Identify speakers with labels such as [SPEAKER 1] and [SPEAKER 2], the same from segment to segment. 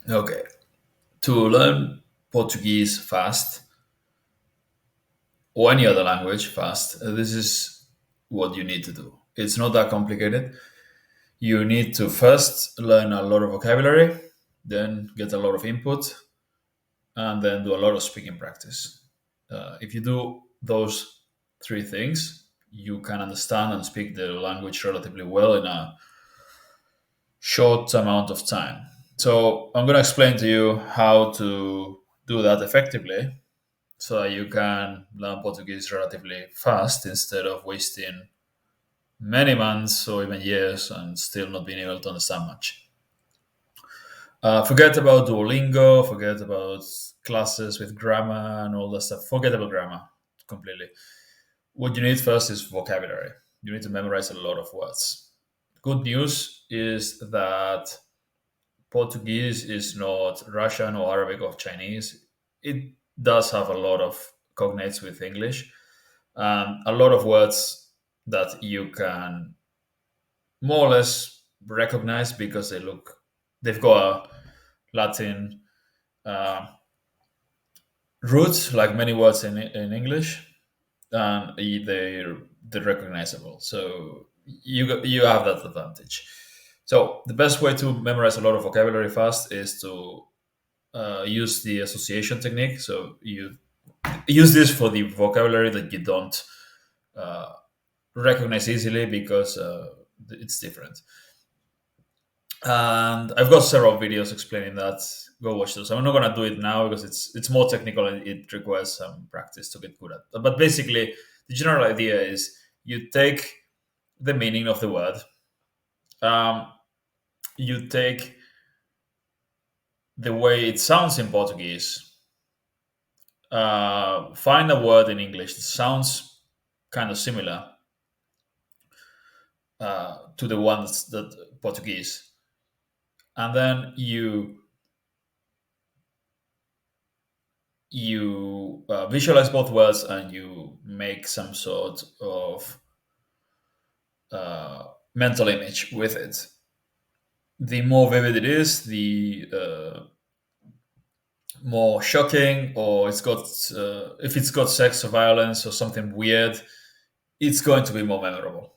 [SPEAKER 1] Okay. To learn Portuguese fast or any other language fast, this is what you need to do. It's not that complicated. You need to first learn a lot of vocabulary, then get a lot of input, and then do a lot of speaking practice. If you do those three things, you can understand and speak the language relatively well in a short amount of time. So, I'm going to explain to you how to do that effectively so that you can learn Portuguese relatively fast instead of wasting many months or even years and still not being able to understand much. Forget about Duolingo, forget about classes with grammar and all that stuff. Forget about grammar completely. What you need first is vocabulary. You need to memorize a lot of words. Good news is that Portuguese is not Russian or Arabic or Chinese. It does have a lot of cognates with English and a lot of words that you can more or less recognize because they've got a Latin uh, root, like many words in English, and they're recognizable. So you have that advantage. So the best way to memorize a lot of vocabulary fast is to use the association technique. So you use this for the vocabulary that you don't uh, recognize easily because it's different. And I've got several videos explaining that. Go watch those. I'm not gonna do it now because it's more technical and it requires some practice to get good at. But basically, the general idea is you take the meaning of the word, um, you take the way it sounds in Portuguese, find a word in English that sounds kind of similar to the one that Portuguese, and then you visualize both words and you make some sort of mental image with it. The more vivid it is, the more shocking, or it's got if it's got sex or violence or something weird, it's going to be more memorable.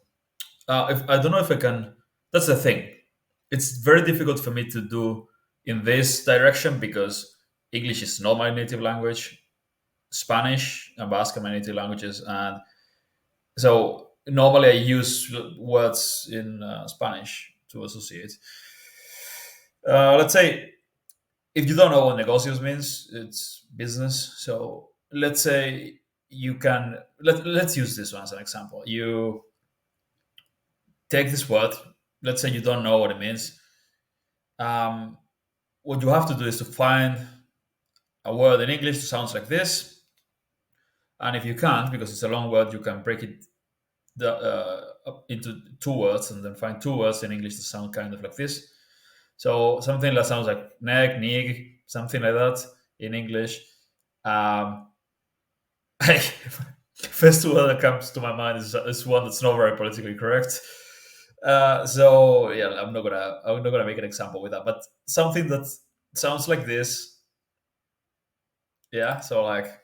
[SPEAKER 1] If I don't know if I can, that's the thing. It's very difficult for me to do in this direction because English is not my native language. Spanish and Basque are my native languages, and so normally I use words in Spanish to associate. Let's say if you don't know what negocios means, it's business. So let's say you can let's use this one as an example. You take this word. Let's say you don't know what it means. Um, what you have to do is to find a word in English that sounds like this, and if you can't, because it's a long word, you can break it up into two words and then find two words in English that sound kind of like this. So something that sounds like neck, nig, something like that in English. Um, First word that comes to my mind is one that's not very politically correct. So yeah, I'm not gonna make an example with that, but something that sounds like this. Yeah. So like,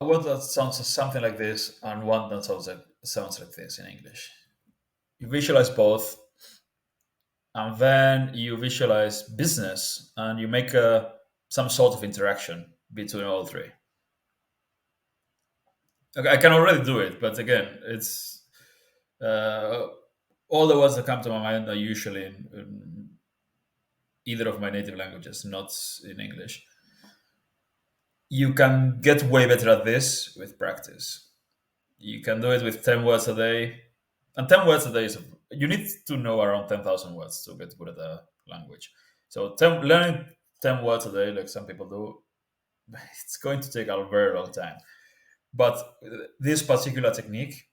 [SPEAKER 1] a word that sounds something like this and one that sounds like this in English. You visualize both, and then you visualize business, and you make some sort of interaction between all three. Okay, I can already do it, but again, it's uh, all the words that come to my mind are usually in either of my native languages, not in English. You can get way better at this with practice. You can do it with 10 words a day. And 10 words a day is, you need to know around 10,000 words to get good at the language. So learning 10 words a day, like some people do, it's going to take a very long time. But this particular technique,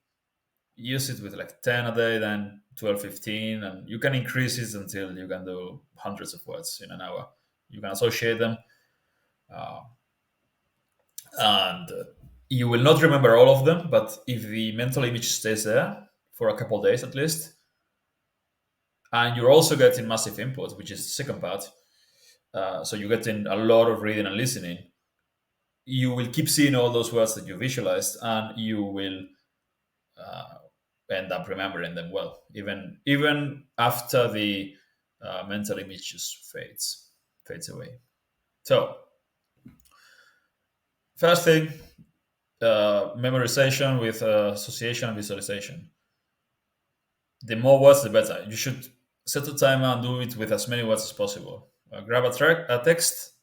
[SPEAKER 1] use it with like 10 a day, then 12, 15, and you can increase it until you can do hundreds of words in an hour. You can associate them, uh, and you will not remember all of them, but if the mental image stays there for a couple of days at least, and you're also getting massive input, which is the second part, so you're getting a lot of reading and listening, you will keep seeing all those words that you visualized, and you will uh, end up remembering them well, even after the mental image just fades away. So first thing, memorization with association and visualization. The more words, the better. You should set a timer and do it with as many words as possible. Grab a text,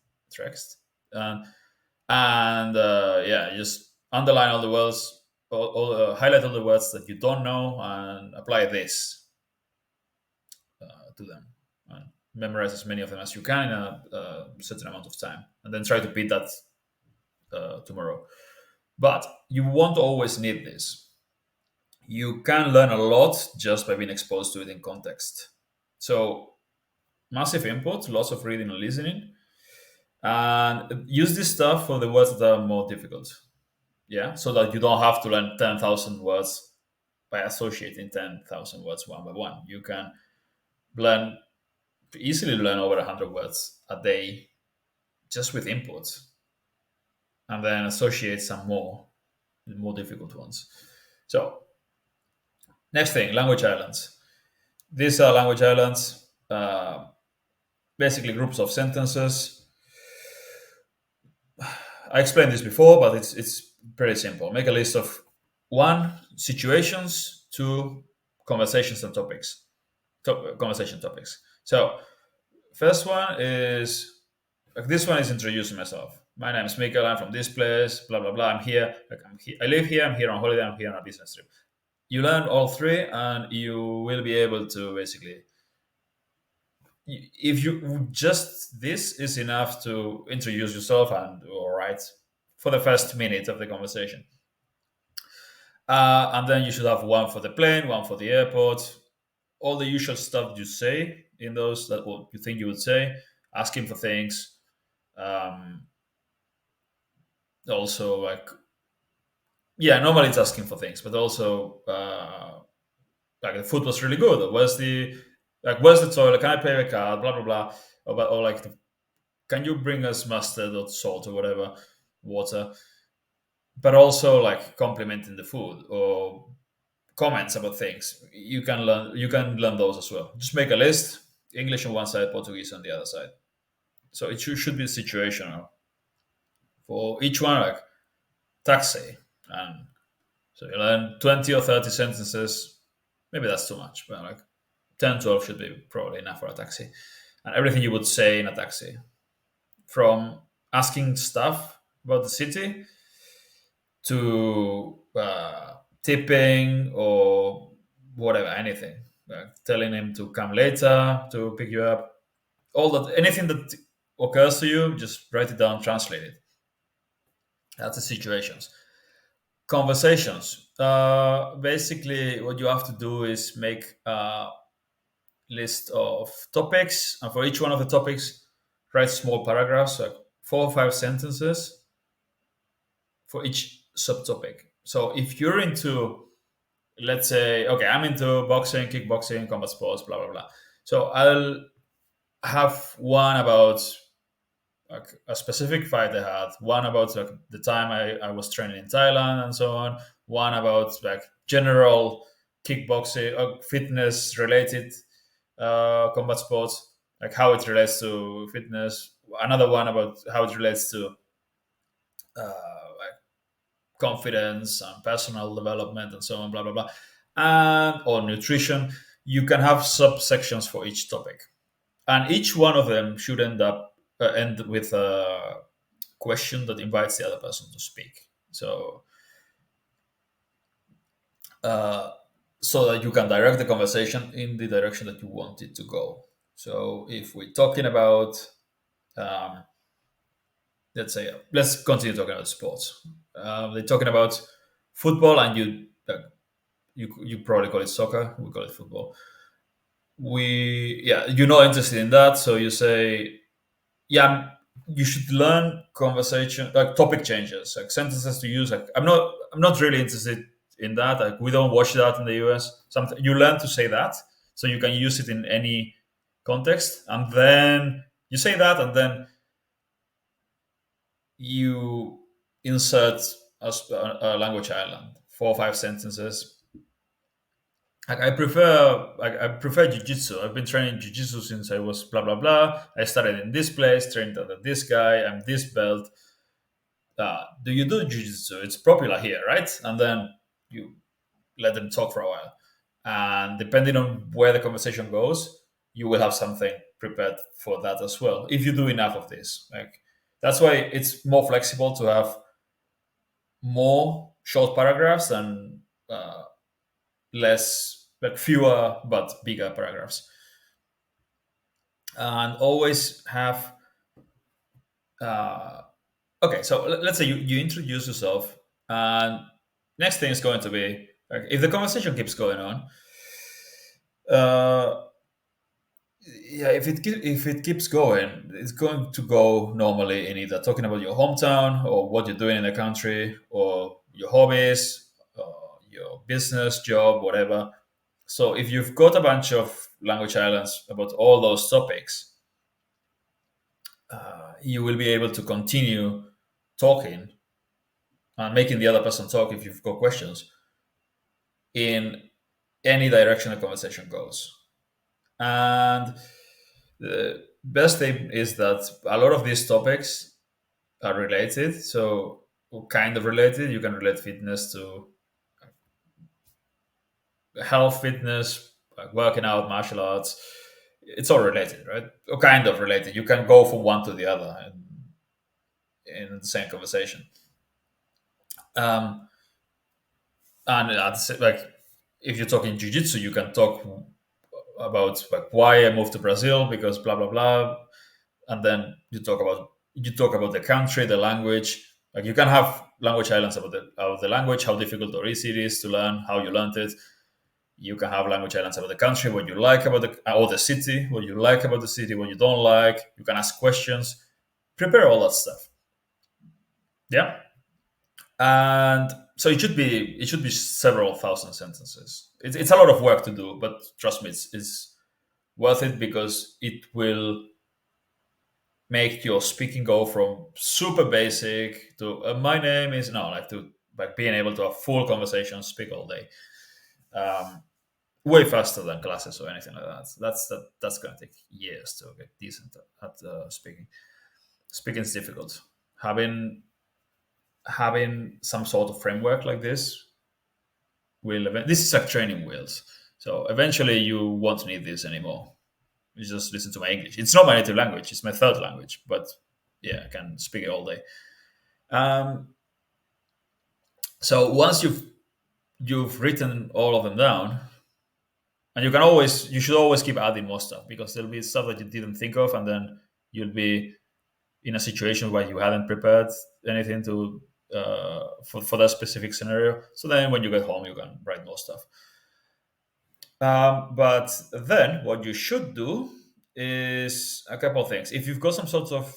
[SPEAKER 1] and yeah, just underline all the words, highlight all the words that you don't know, and apply this to them, and memorize as many of them as you can in a certain amount of time, and then try to beat that tomorrow. But you won't always need this. You can learn a lot just by being exposed to it in context. So massive input, lots of reading and listening, and use this stuff for the words that are more difficult. Yeah, so that you don't have to learn 10,000 words by associating 10,000 words one by one. You can learn easily learn over 100 words a day just with inputs, and then associate some more difficult ones. So next thing, language islands. These are language islands, basically groups of sentences. I explained this before, but it's pretty simple. Make a list of one, situations, two, conversations and topics. Conversation topics. So first one is like this one is introducing myself. My name is Mikael. I'm from this place. Blah blah blah. I'm here. Like I live here. I'm here on holiday. I'm here on a business trip. You learn all three, and you will be able to basically. If you just this is enough to introduce yourself and all right for the first minute of the conversation, and then you should have one for the plane, one for the airport, all the usual stuff you say in those that what you think you would say, asking for things. Um, Also, like yeah, normally it's asking for things, but also like the food was really good. Or where's the toilet? Can I pay a card? Blah blah blah. Or like, can you bring us mustard or salt or whatever, water? But also like complimenting the food or comments about things. You can learn those as well. Just make a list. English on one side, Portuguese on the other side. So it should be situational for each one. Like taxi, and so you learn 20 or 30 sentences. Maybe that's too much, but like 10, 12 should be probably enough for a taxi. And everything you would say in a taxi, from asking stuff about the city to tipping or whatever, anything. Telling him to come later to pick you up. All that, anything that occurs to you, just write it down, translate it. That's the situations. Conversations. Basically, what you have to do is make a list of topics, and for each one of the topics, write small paragraphs, like 4 or 5 sentences for each subtopic. So if you're into, let's say, okay, I'm into boxing, kickboxing, combat sports, blah blah blah. So I'll have one about like a specific fight I had, one about like the time I was training in Thailand and so on, one about like general kickboxing, fitness related combat sports, like how it relates to fitness, another one about how it relates to like confidence and personal development and so on, blah blah blah, and or nutrition. You can have subsections for each topic, and each one of them should end with a question that invites the other person to speak. So uh, so that you can direct the conversation in the direction that you want it to go. So if we're talking about um, let's continue talking about sports. They're talking about football, and you You probably call it soccer. We call it football. You're not interested in that, so you say, yeah, you should learn conversation, like topic changes, like sentences to use. Like I'm not really interested in that. Like we don't watch that in the US. Something you learn to say that, so you can use it in any context, and then you say that, and then you insert a language island, 4 or 5 sentences. I prefer jujitsu. I've been training jujitsu since I was blah blah blah. I started in this place, trained under this guy. I'm this belt. Do you do jujitsu? It's popular here, right? And then you let them talk for a while, and depending on where the conversation goes, you will have something prepared for that as well. If you do enough of this, like that's why it's more flexible to have more short paragraphs and less, like fewer but bigger paragraphs, and always have. Uh, okay, so let's say you introduce yourself, and next thing is going to be, like, if the conversation keeps going on. Uh, yeah, if it keeps going, it's going to go normally in either talking about your hometown or what you're doing in the country or your hobbies, your business, job, whatever. So if you've got a bunch of language islands about all those topics, you will be able to continue talking and making the other person talk if you've got questions in any direction the conversation goes. And the best thing is that a lot of these topics are related. So, kind of related. You can relate fitness to health, fitness, like working out, martial arts. It's all related, right? Or kind of related. You can go from one to the other in the same conversation. Um, and like, if you're talking jiu-jitsu, you can talk about like why I moved to Brazil because blah blah blah, and then you talk about the country, the language. Like you can have language islands about the language, how difficult or easy it is to learn, how you learned it. You can have language islands about the country, what you like about or the city, what you like about the city, what you don't like. You can ask questions, prepare all that stuff. Yeah, and so it should be several thousand sentences. It's a lot of work to do, but trust me, it's worth it because it will make your speaking go from super basic to my name is no like to like being able to have full conversation, speak all day, way faster than classes or anything like that. That's going to take years to get decent at speaking. Speaking is difficult. Having some sort of framework like this this is like training wheels. So eventually you won't need this anymore. You just listen to my English. It's not my native language; it's my third language. But yeah, I can speak it all day. Um, so once you've written all of them down, and you should always keep adding more stuff because there'll be stuff that you didn't think of, and then you'll be in a situation where you hadn't prepared anything to for that specific scenario. So then when you get home, you can write more stuff. But then what you should do is a couple of things. If you've got some sort of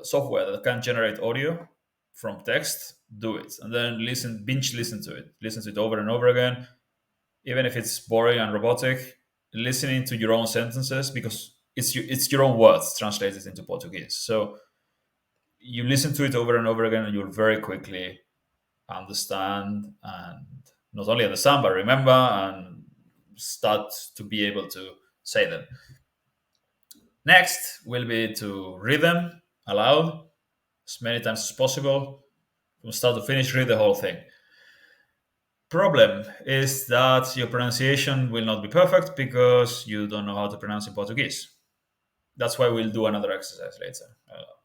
[SPEAKER 1] software that can generate audio from text, do it, and then listen to it, listen to it over and over again, even if it's boring and robotic. Listening to your own sentences because it's your own words translated into Portuguese. So you listen to it over and over again, and you'll very quickly understand, and not only understand but remember and start to be able to say them. Next will be to read them aloud as many times as possible. From start to finish, read the whole thing. Problem is that your pronunciation will not be perfect because you don't know how to pronounce in Portuguese. That's why we'll do another exercise later.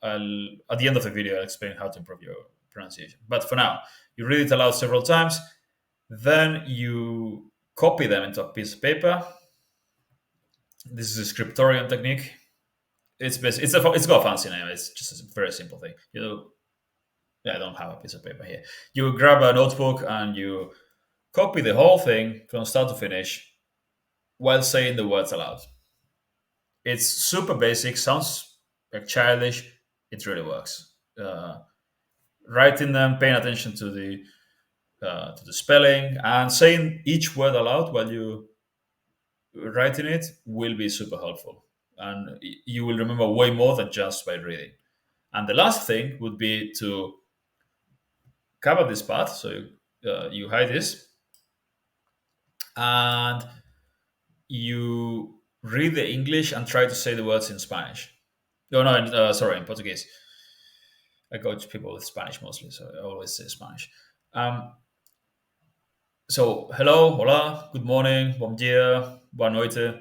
[SPEAKER 1] At the end of the video, I'll explain how to improve your pronunciation. But for now, you read it aloud several times, then you copy them into a piece of paper. This is a scriptorium technique. It's got a fancy name. It's just a very simple thing. I don't have a piece of paper here. You grab a notebook and you copy the whole thing from start to finish while saying the words aloud. It's super basic, sounds like childish. It really works. Writing them, paying attention to the spelling, and saying each word aloud while you writing it will be super helpful, and you will remember way more than just by reading. And the last thing would be to cover this part, so you hide this, and you read the English and try to say the words in Spanish. No, no, sorry, in Portuguese. I coach people with Spanish mostly, so I always say Spanish. Um, so, hello, hola, good morning, bom dia, boa noite.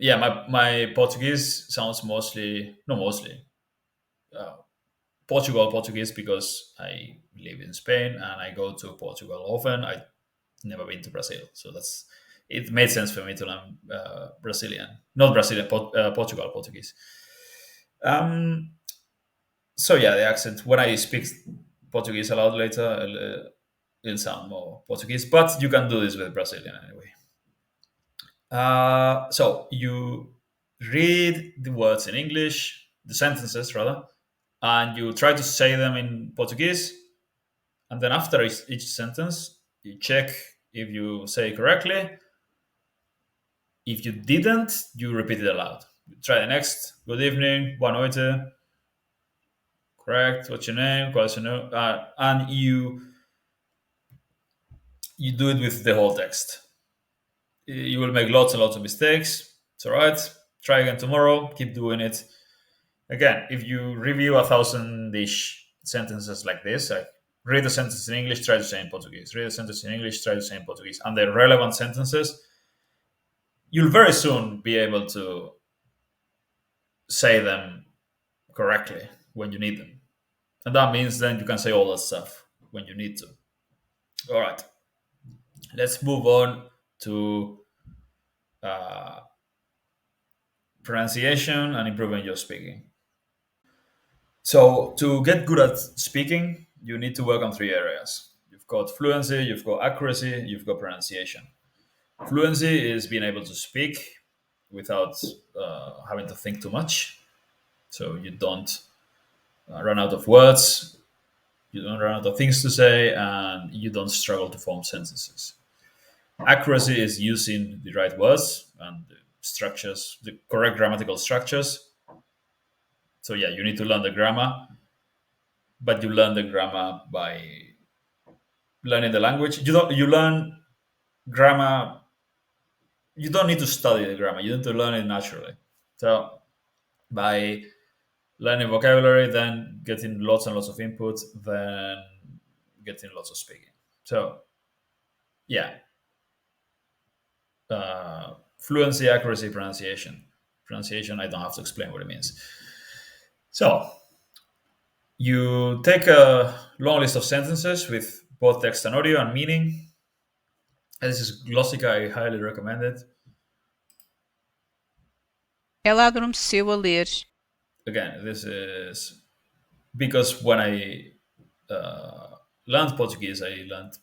[SPEAKER 1] Yeah, my Portuguese sounds mostly, no, mostly, uh, Portuguese because I live in Spain and I go to Portugal often. I never been to Brazil, so that's it made sense for me to learn Brazilian, not Brazilian, Portugal Portuguese. Um, so yeah, the accent when I speak Portuguese aloud later, it'll sound more Portuguese, but you can do this with Brazilian anyway. So you read the words in English, the sentences rather, and you try to say them in Portuguese, and then after each sentence, you check if you say correctly. If you didn't, you repeat it aloud. Try the next. Good evening, boa noite. Correct. What's your name? What's your name? And you do it with the whole text. You will make lots and lots of mistakes. It's all right. Try again tomorrow. Keep doing it. Again, if you review 1,000-ish sentences like this, like read the sentence in English, try to say in Portuguese. Read the sentence in English, try to say in Portuguese. And the relevant sentences, you'll very soon be able to say them correctly when you need them. And that means then you can say all that stuff when you need to. All right, let's move on to uh, pronunciation and improving your speaking. So, to get good at speaking, you need to work on three areas. You've got fluency, you've got accuracy, you've got pronunciation. Fluency is being able to speak without having to think too much. So, you don't run out of words, you don't run out of things to say, and you don't struggle to form sentences. Accuracy is using the right words and the structures, the correct grammatical structures. So yeah, you need to learn the grammar, but you learn the grammar by learning the language. You learn grammar. You don't need to study the grammar. You need to learn it naturally. So by learning vocabulary, then getting lots and lots of input, then getting lots of speaking. So yeah, fluency, accuracy, pronunciation. Pronunciation, I don't have to explain what it means. So you take a long list of sentences with both text and audio and meaning. This is Glossica, I highly recommend it.
[SPEAKER 2] Ela adormeceu a ler.
[SPEAKER 1] Again, this is because when I learned Portuguese, I learned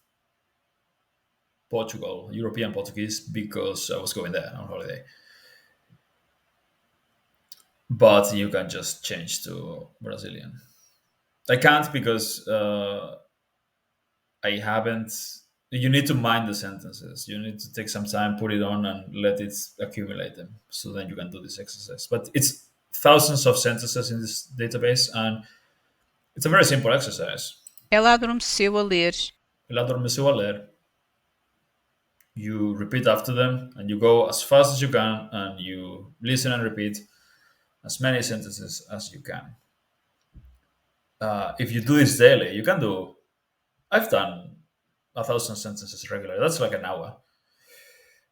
[SPEAKER 1] Portugal, European Portuguese, because I was going there on holiday. But you can just change to Brazilian. I can't because I haven't. You need to mind the sentences. You need to take some time, put it on, and let it accumulate them. So then you can do this exercise. But it's thousands of sentences in this database, and it's a very simple exercise.
[SPEAKER 2] Ela adormeceu a ler.
[SPEAKER 1] El adormeceu a ler. You repeat after them, and you go as fast as you can, and you listen and repeat as many sentences as you can. If you do this daily, you can do. I've done 1,000 sentences regularly. That's like an hour.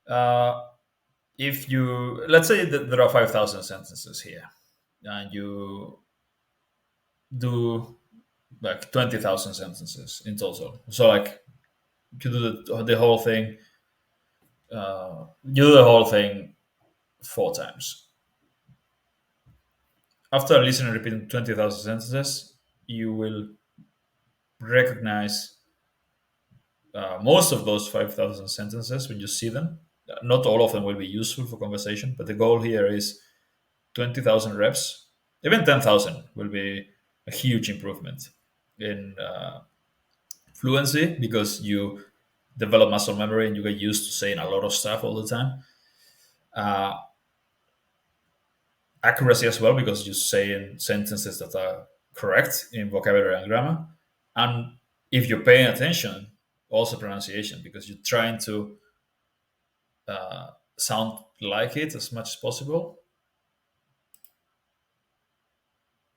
[SPEAKER 1] Uh, if you let's say that there are 5,000 sentences here, and you do like 20,000 sentences in total. So like you do the whole thing. You do the whole thing 4 times. After listening and repeating 20,000 sentences, you will recognize most of those 5,000 sentences, when you see them, not all of them will be useful for conversation, but the goal here is 20,000 reps. Even 10,000 will be a huge improvement in fluency, because you develop muscle memory and you get used to saying a lot of stuff all the time. Uh, Accuracy as well, because you say in sentences that are correct in vocabulary and grammar. And if you're paying attention, also pronunciation, because you're trying to sound like it as much as possible.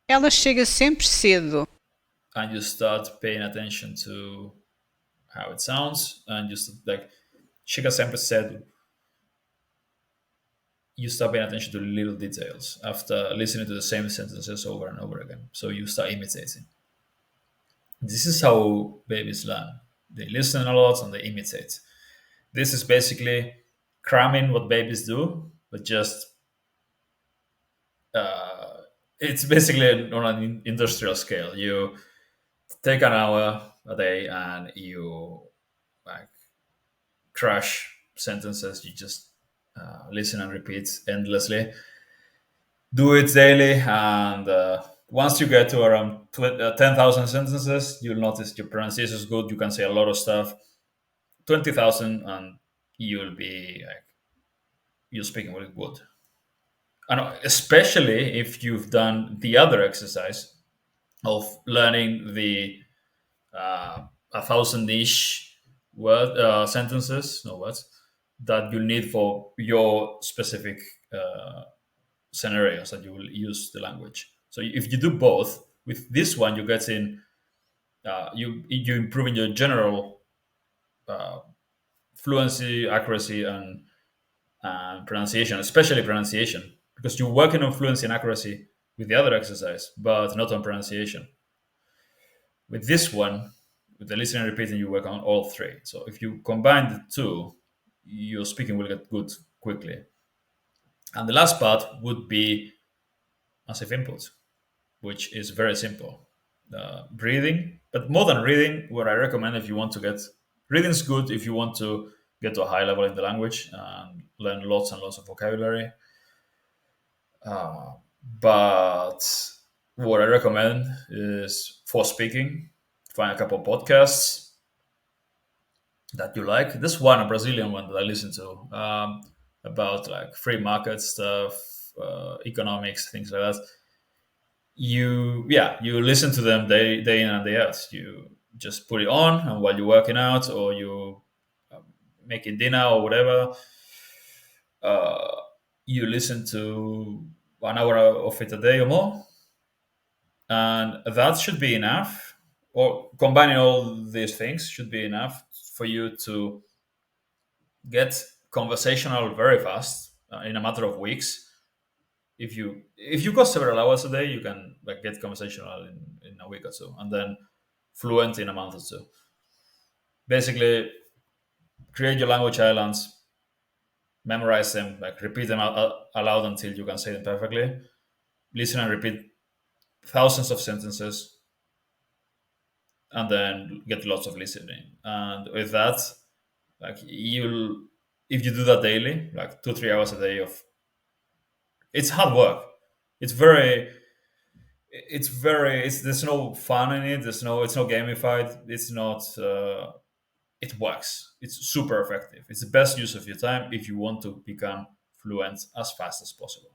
[SPEAKER 2] Ela chega sempre cedo.
[SPEAKER 1] And you start paying attention to how it sounds, and just like Chica sempre said, you start paying attention to little details after listening to the same sentences over and over again. So you start imitating. This is how babies learn. They listen a lot and they imitate. This is basically cramming what babies do, but just uh, it's basically on an industrial scale. You take an hour a day and you like crash sentences. You just listen and repeat endlessly. Do it daily, and once you get to around 10,000 sentences, you'll notice your pronunciation is good. You can say a lot of stuff. 20,000, and you'll be like, you're speaking really good. And especially if you've done the other exercise of learning the a thousand ish sentences, no words, that you need for your specific scenarios that you will use the language. So if you do both, with this one, you get in, you improving your general uh, fluency, accuracy, and pronunciation, especially pronunciation, because you're working on fluency and accuracy with the other exercise, but not on pronunciation. With this one, with the listening and repeating, you work on all three. So if you combine the two, your speaking will get good quickly. And the last part would be massive input, which is very simple. Breathing, but more than reading, what I recommend if you want to get reading is good if you want to get to a high level in the language and learn lots and lots of vocabulary. But what I recommend is for speaking, find a couple podcasts that you like. This one, a Brazilian one that I listen to, about like free market stuff, economics, things like that. You listen to them day in and day out. You just put it on, and while you're working out or you making dinner or whatever, uh, you listen to 1 hour of it a day or more, and that should be enough. Or combining all these things should be enough for you to get conversational very fast in a matter of weeks. If you go several hours a day, you can like get conversational in a week or two, and then fluent in a month or two. Basically, create your language islands, memorize them, like repeat them aloud until you can say them perfectly. Listen and repeat thousands of sentences, and then get lots of listening. And with that, like you'll if you do that daily, like 2 3 hours a day of it's hard work. It's very it's there's no fun in it. It's not gamified. It's not it works. It's super effective. It's the best use of your time if you want to become fluent as fast as possible.